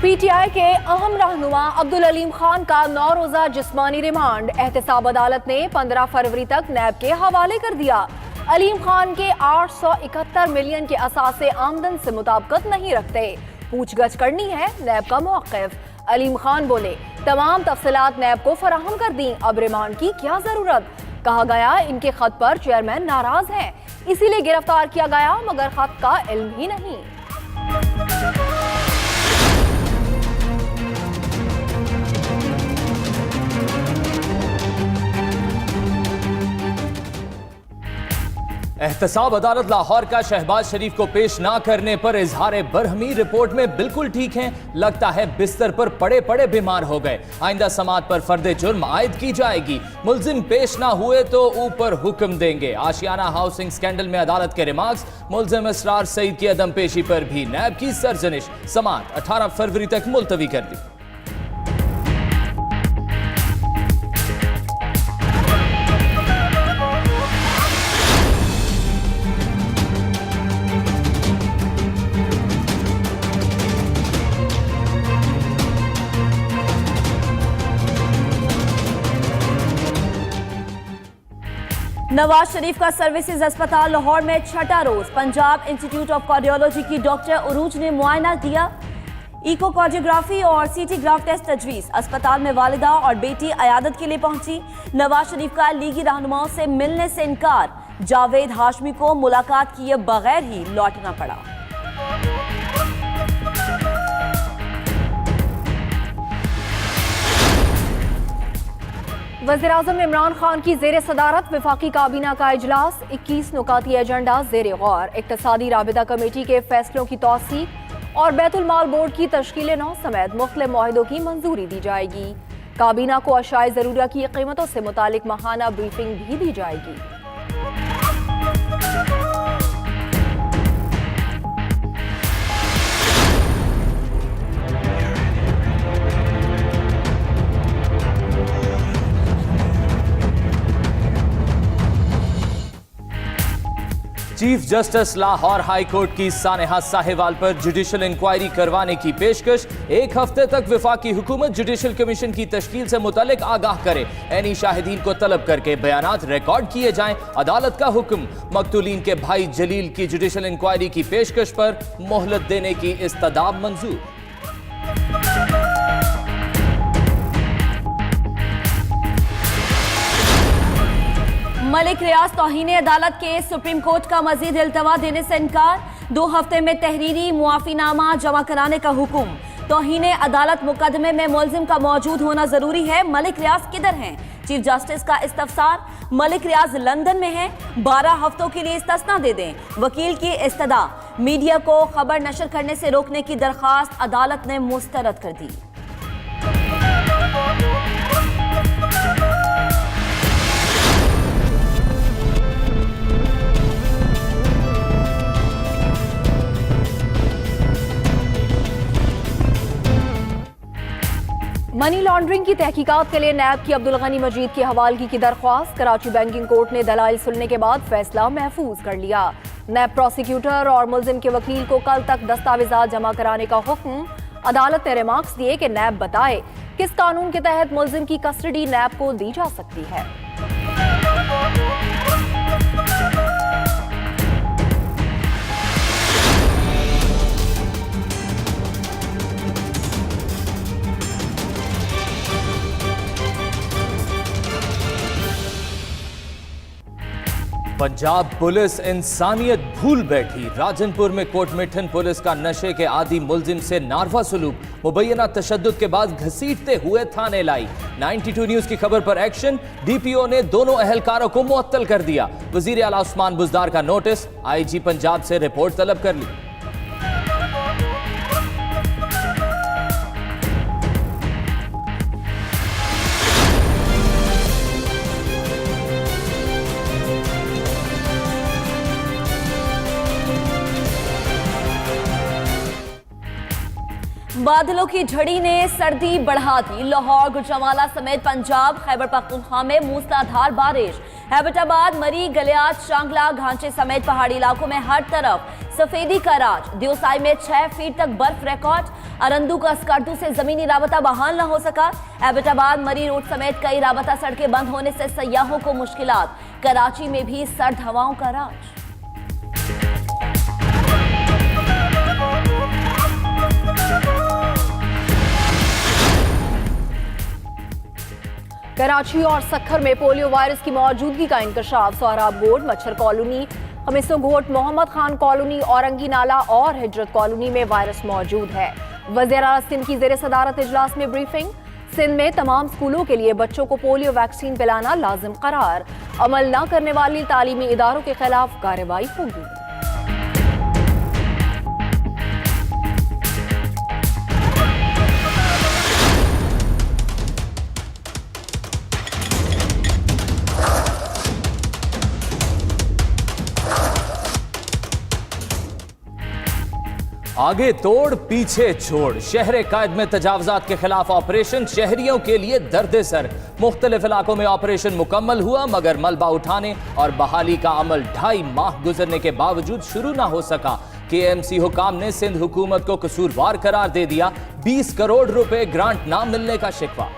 PTI के अहम रहनुमा अब्दुल अलीम खान का 9 रोजा जिस्मानी रिमांड एहतसाब अदालत ने 15 फरवरी तक नैब के हवाले कर दिया। अलीम खान के 871 मिलियन के असासे आमदन से मुताबिकत नहीं रखते, पूछगछ करनी है नैब का मौक़िफ़। अलीम खान बोले, तमाम तफसीलात नैब को फराहम कर दी, अब रिमांड की क्या जरूरत। कहा गया इनके खत पर चेयरमैन नाराज हैं, इसीलिए गिरफ्तार किया गया, मगर खत का इल्म ही नहीं। एहतसाब अदालत लाहौर का शहबाज शरीफ को पेश ना करने पर इजहार बरहमी रिपोर्ट में बिल्कुल ठीक है, लगता है बिस्तर पर पड़े पड़े बीमार हो गए। आइंदा समात पर फर्दे जुर्म आयद की जाएगी, मुल्जिम पेश ना हुए तो ऊपर हुक्म देंगे। आशियाना हाउसिंग स्कैंडल में अदालत के रिमार्क्स, मुल्जिम इसरार सईद की अदम पेशी पर भी नैब की सरजनिश। समात 18 फरवरी तक मुलतवी कर दी। नवाज शरीफ का सर्विसेज अस्पताल लाहौर में छठा रोज पंजाब इंस्टीट्यूट ऑफ कार्डियोलॉजी की डॉक्टर उरूज ने मुआयना किया। इकोकार्डियोग्राफी और सीटी ग्राफ टेस्ट तजवीज़। अस्पताल में वालिदा और बेटी अयादत के लिए पहुंची। नवाज शरीफ का लीगी रहनुमाओं से मिलने से इनकार, जावेद हाशमी को मुलाकात किए बगैर ही लौटना पड़ा। वज़ीर-ए-आज़म इमरान खान की ज़ेर सदारत वफाकी काबीना का इजलास। 21 नुकाती एजेंडा ज़ेर गौर। इक़्तिसादी राबिता कमेटी के फैसलों की तौसीक और बैतुल माल बोर्ड की तश्कील नौ समेत मुख्तलिफ मुआहिदों की मंजूरी दी जाएगी। काबीना को अशाए ज़रूरिया की कीमतों से मुतालिक माहाना ब्रीफिंग भी दी जाएगी। Chief justice Lahore high court की सानेहा साहिवाल पर जुडिशल इंक्वायरी करवाने की पेशकश। 1 हफ्ते तक वफाकी हुकूमत जुडिशल कमीशन की तश्कील से मुतल्लिक आगाह करे, ऐनी शाहिदीन को तलब करके बयानात रिकॉर्ड किए जाएं। अदालत का हुक्म, मकतूलीन के भाई जलील की जुडिशल इंक्वायरी की पेशकश पर मोहलत देने की इस्तदाब मंजूर। मलिक रियाज तौहीने अदालत के सुप्रीम कोर्ट का मजीद इल्तवा देने से इनकार। 2 हफ्ते में तहरीरी मुआफीनामा जमा कराने का हुक्म। तौहीने अदालत मुकदमे में मुल्जिम का मौजूद होना जरूरी है। मलिक रियाज किधर हैं? चीफ जस्टिस का इस्तफसार। मलिक रियाज लंदन में हैं, 12 हफ्तों के लिए इस्तना दे दें। वकील की इस्तदा। मीडिया को खबर नशर करने से रोकने की दरखास्त अदालत ने मुस्तरद कर दी। मनी लॉन्ड्रिंग की तहकीकात के लिए नैब की अब्दुल गनी मजीद की हवालगी की दरख्वास्त। कराची बैंकिंग कोर्ट ने दलाइल सुनने के बाद फैसला महफूज कर लिया। नैब प्रोसिक्यूटर और मुल्जिम के वकील को कल तक दस्तावेजात जमा कराने का हुक्म। अदालत ने रिमार्क्स दिए कि नैब बताए किस कानून के तहत मुल्जिम की कस्टडी नैब को दी जा सकती है। पंजाब पुलिस इंसानियत भूल बैठी। राजनपुर में कोटमिठन पुलिस का नशे के आदि मुल्जिम से नारवा सलूक, मुबैना तशद्दुद के बाद घसीटते हुए थाने लाई। 92 न्यूज की खबर पर एक्शन। डीपीओ ने दोनों अहलकारों को मुअत्तल कर दिया। वजीर आला उस्मान बुज़दार का नोटिस, आईजी पंजाब से रिपोर्ट तलब कर ली। बादलों की झड़ी ने सर्दी बढ़ा दी। लाहौर, गुजरांवाला समेत पंजाब, खैबर पख्तूनख्वा में मूसलाधार बारिश। हैबटाबाद, मरी, गलियात, शांगला, घांचे समेत पहाड़ी इलाकों में हर तरफ सफेदी का राज। दियोसाई में 6 फीट तक बर्फ रिकॉर्ड। अरंदू का स्कर्दू से जमीनी राबता बहाल न हो सका। हैबटाबाद, मरी रोड समेत कई राबता सड़कें बंद होने से सयाहों को मुश्किलात। कराची में भी सर्द हवाओं का राज। कराची और सक्खर में पोलियो वायरस की मौजूदगी का इंकशाफ। सोहराब गोड, मच्छर कॉलोनी, खमिसो घोट, मोहम्मद खान कॉलोनी, औरंगी नाला और हिजरत कॉलोनी में वायरस मौजूद है। वज़ीर आला सिंध की ज़ेर सदारत इजलास में ब्रीफिंग। सिंध में तमाम स्कूलों के लिए बच्चों को पोलियो वैक्सीन पिलाना लाजिम करार। अमल न करने वाली तालीमी इदारों के खिलाफ कार्रवाई होगी। आगे तोड़ पीछे छोड़, शहर कायद में तजावजात के खिलाफ ऑपरेशन शहरियों के लिए दर्द सर। मुख्तलिफ इलाकों में ऑपरेशन मुकम्मल हुआ मगर मलबा उठाने और बहाली का अमल 2.5 माह गुजरने के बावजूद शुरू ना हो सका। KMC हुकाम ने सिंध हुकूमत को कसूरवार करार दे दिया। 20 करोड़ रुपए ग्रांट ना मिलने का शिकवा।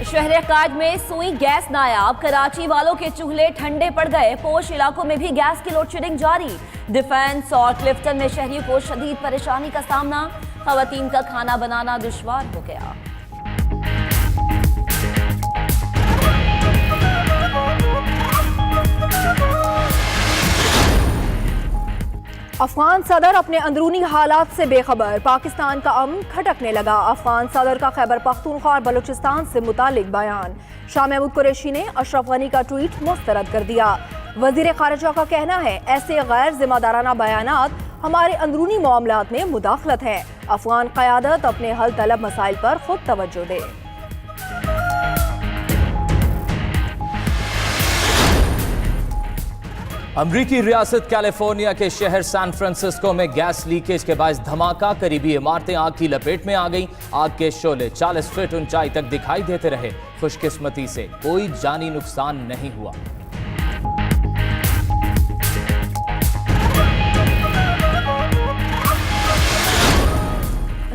शहर कायद में सुई गैस नायाब। कराची वालों के चूल्हे ठंडे पड़ गए। पोश इलाकों में भी गैस की लोड शेडिंग जारी। डिफेंस और क्लिफ्टन में शहरियों को शदीद परेशानी का सामना। खवातीन का खाना बनाना दुश्वार हो गया। अफगान सदर अपने अंदरूनी हालात से बेखबर। पाकिस्तान का अमन खटकने लगा। अफगान सदर का खैबर पख्तूनख्वा और बलूचिस्तान से मुतालिक बयान। शाह महमूद कुरैशी ने अशरफ गनी का ट्वीट मुस्तरद कर दिया। वजीर खारजा का कहना है ऐसे गैर जिम्मेदाराना बयानात हमारे अंदरूनी मामलात में मुदाखलत है। अफगान क़यादत अपने हल तलब मसाइल पर खुद तवज्जो दे। अमरीकी रियासत कैलिफोर्निया के शहर सैन फ्रांसिस्को में गैस लीकेज के बायस धमाका। करीबी इमारतें आग की लपेट में आ गईं। आग के शोले 40 फीट ऊंचाई तक दिखाई देते रहे। खुशकिस्मती से कोई जानी नुकसान नहीं हुआ।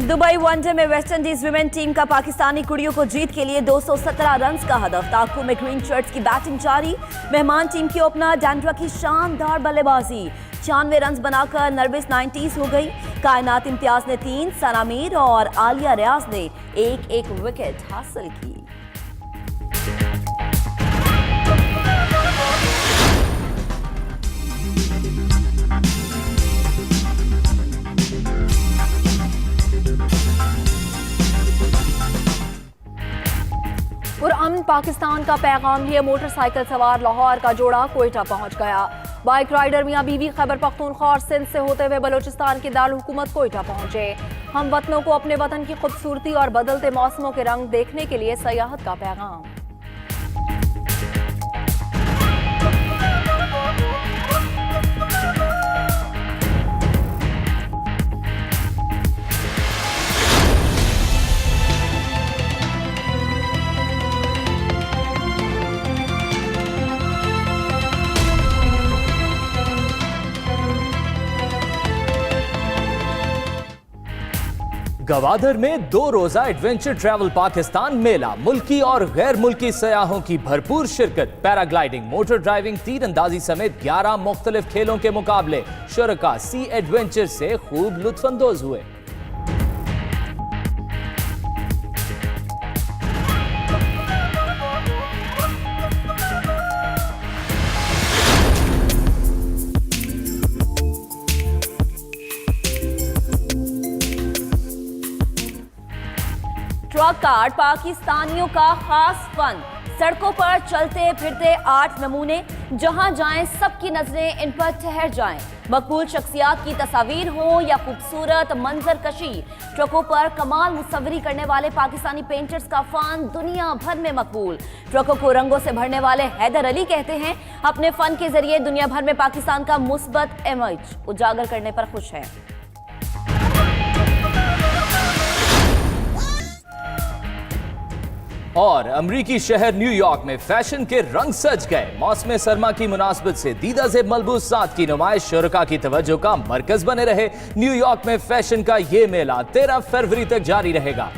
दुबई वनडे में वेस्टइंडीज विमेन टीम का पाकिस्तानी कुड़ियों को जीत के लिए 217 रन का हदफ। ताकू में ग्रीन शर्ट्स की बैटिंग जारी। मेहमान टीम की ओपनर डैंड्रा की शानदार बल्लेबाजी। 96 रन बनाकर नर्विस 90s हो गई। कायनात इम्तियाज ने 3, सना मीर और आलिया रियाज ने एक विकेट हासिल की। पुरअमन पाकिस्तान का पैगाम है। मोटरसाइकिल सवार लाहौर का जोड़ा कोयटा पहुंच गया। बाइक राइडर मियां बीवी खैबर पख्तूनख्वा और सिंध से होते हुए बलूचिस्तान के दारुल हुकूमत कोयटा पहुंचे। हम वतनों को अपने वतन की खूबसूरती और बदलते मौसमों के रंग देखने के लिए सयाहत का पैगाम। गवादर में 2 रोजा एडवेंचर ट्रैवल पाकिस्तान मेला। मुल्की और गैर मुल्की सयाहों की भरपूर शिरकत। पैराग्लाइडिंग, मोटर ड्राइविंग, तीरंदाजी समेत 11 मुख्तलिफ खेलों के मुकाबले। शुरका सी एडवेंचर से खूब लुत्फानंदोज हुए। ट्रक कार्ड पाकिस्तानियों का खास फन। सड़कों पर चलते फिरते 8 नमूने। जहां जाएं सबकी नजरें इन पर ठहर जाएं। मकबूल शख्सियात की तस्वीर हो या खूबसूरत मंजर कशी, ट्रकों पर कमाल मुसव्वरी करने वाले पाकिस्तानी पेंटर्स का फन दुनिया भर में मकबूल। ट्रकों को रंगों से भरने वाले हैदर अली कहते हैं अपने फन के जरिए दुनिया भर में पाकिस्तान का मुस्बत इमेज उजागर करने पर खुश हैं। और अमरीकी शहर न्यूयॉर्क में फैशन के रंग सज गए। मौसम सरमा की मुनासबत से दीदा ज़ेब मलबूसात की नुमाइश शुरका की तवज्जो का मरकज बने रहे। न्यूयॉर्क में फैशन का ये मेला 13 फरवरी तक जारी रहेगा।